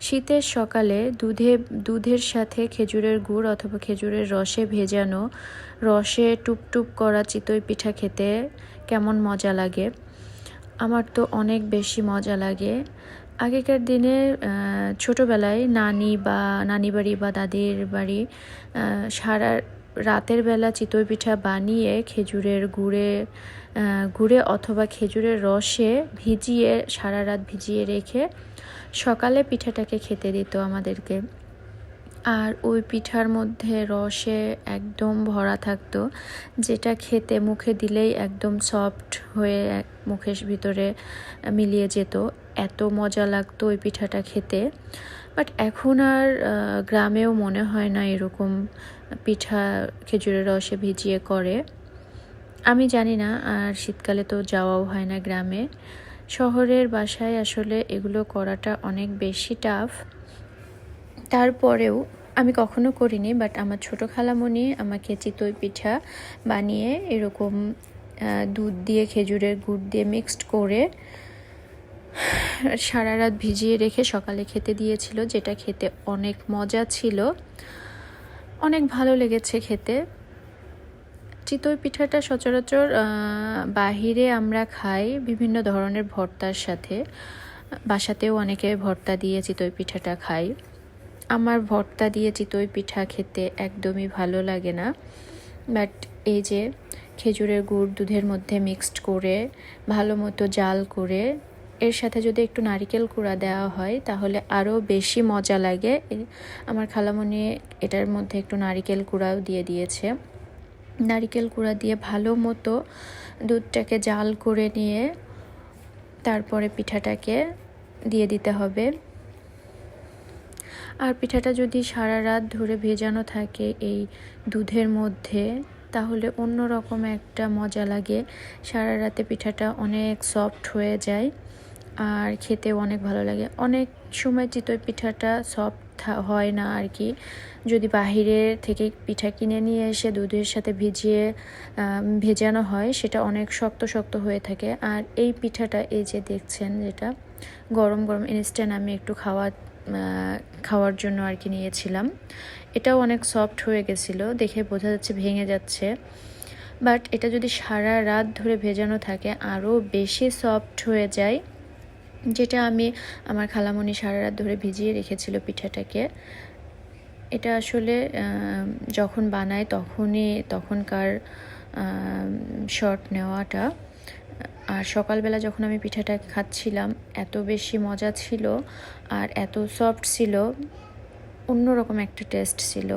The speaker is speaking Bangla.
শীতের সকালে দুধের সাথে খেজুরের গুড় অথবা খেজুরের রসে ভেজানো রসে টুপটুপ করা চিতই পিঠা খেতে কেমন মজা লাগে। আমার তো অনেক বেশি মজা লাগে। আগেকার দিনে ছোটোবেলায় নানি বাড়ি বা দাদির বাড়ি সারা রাতের বেলা চিতই পিঠা বানিয়ে খেজুরের গুড়ে অথবা খেজুরের রসে ভিজিয়ে সারা রাত ভিজিয়ে রেখে সকালে পিঠাটাকে খেতে দিত আমাদেরকে। আর ওই পিঠার মধ্যে রসে একদম ভরা থাকতো, যেটা খেতে মুখে দিলেই একদম সফট হয়ে মুখের ভিতরে মিলিয়ে যেত। এত মজা লাগতো ওই পিঠাটা খেতে। বাট এখন আর গ্রামেও মনে হয় না এরকম পিঠা খেজুরের রসে ভিজিয়ে করে। আমি জানি না, আর শীতকালে তো যাওয়াও হয় না গ্রামে। শহরের বাসায় আসলে এগুলো করাটা অনেক বেশি টাফ। তারপরেও আমি কখনো করিনি, বাট আমার ছোটো খালামণি আমাকে চিতই পিঠা বানিয়ে এরকম দুধ দিয়ে খেজুরের গুড় দিয়ে মিক্সড করে সারা রাত ভিজিয়ে রেখে সকালে খেতে দিয়েছিল, যেটা খেতে অনেক মজা ছিল, অনেক ভালো লেগেছে খেতে। চিতই পিঠাটা সচরাচর বাহিরে আমরা খাই বিভিন্ন ধরনের ভর্তার সাথে। বাসাতেও অনেকে ভর্তা দিয়ে চিতই পিঠাটা খাই। আমার ভর্তা দিয়ে চিতই পিঠা খেতে একদমই ভালো লাগে না। বাট এই যে খেজুরের গুড় দুধের মধ্যে মিক্সড করে ভালো মতো জাল করে এর সাথে যদি একটু নারিকেল কুড়া দেওয়া হয় তাহলে আরও বেশি মজা লাগে। আমার খালামণি এটার মধ্যে একটু নারিকেল কুড়াও দিয়ে দিয়েছে। নারিকেল কুড়া দিয়ে ভালো মতো দুধটাকে জাল করে নিয়ে তারপরে পিঠাটাকে দিয়ে দিতে হবে। আর পিঠাটা যদি সারা রাত ধরে ভেজানো থাকে এই দুধের মধ্যে তাহলে অন্যরকম একটা মজা লাগে। সারা রাতে পিঠাটা অনেক সফট হয়ে যায় আর খেতেও অনেক ভালো লাগে। অনেক সময় চিতই পিঠাটা সফট হয় না আর কি, যদি বাহিরের থেকে পিঠা কিনে নিয়ে এসে দুধের সাথে ভেজানো হয় সেটা অনেক শক্ত শক্ত হয়ে থাকে। আর এই পিঠাটা এই যে দেখছেন, যেটা গরম গরম ইনস্ট্যান্ট আমি একটু খাওয়ার জন্য আর কি নিয়েছিলাম, এটাও অনেক সফট হয়ে গেছিলো, দেখে বোঝা যাচ্ছে ভেঙে যাচ্ছে। বাট এটা যদি সারা রাত ধরে ভেজানো থাকে আরও বেশি সফট হয়ে যায়, যেটা আমার খালামণি সারা রাত ধরে ভিজিয়ে রেখেছিল পিঠাটাকে। এটা আসলে যখন বানায় তখনকার শর্ট নেওয়াটা। আর সকালবেলা যখন আমি পিঠাটা খাচ্ছিলাম এত বেশি মজা ছিল আর এত সফট ছিল, অন্যরকম একটা টেস্ট ছিল।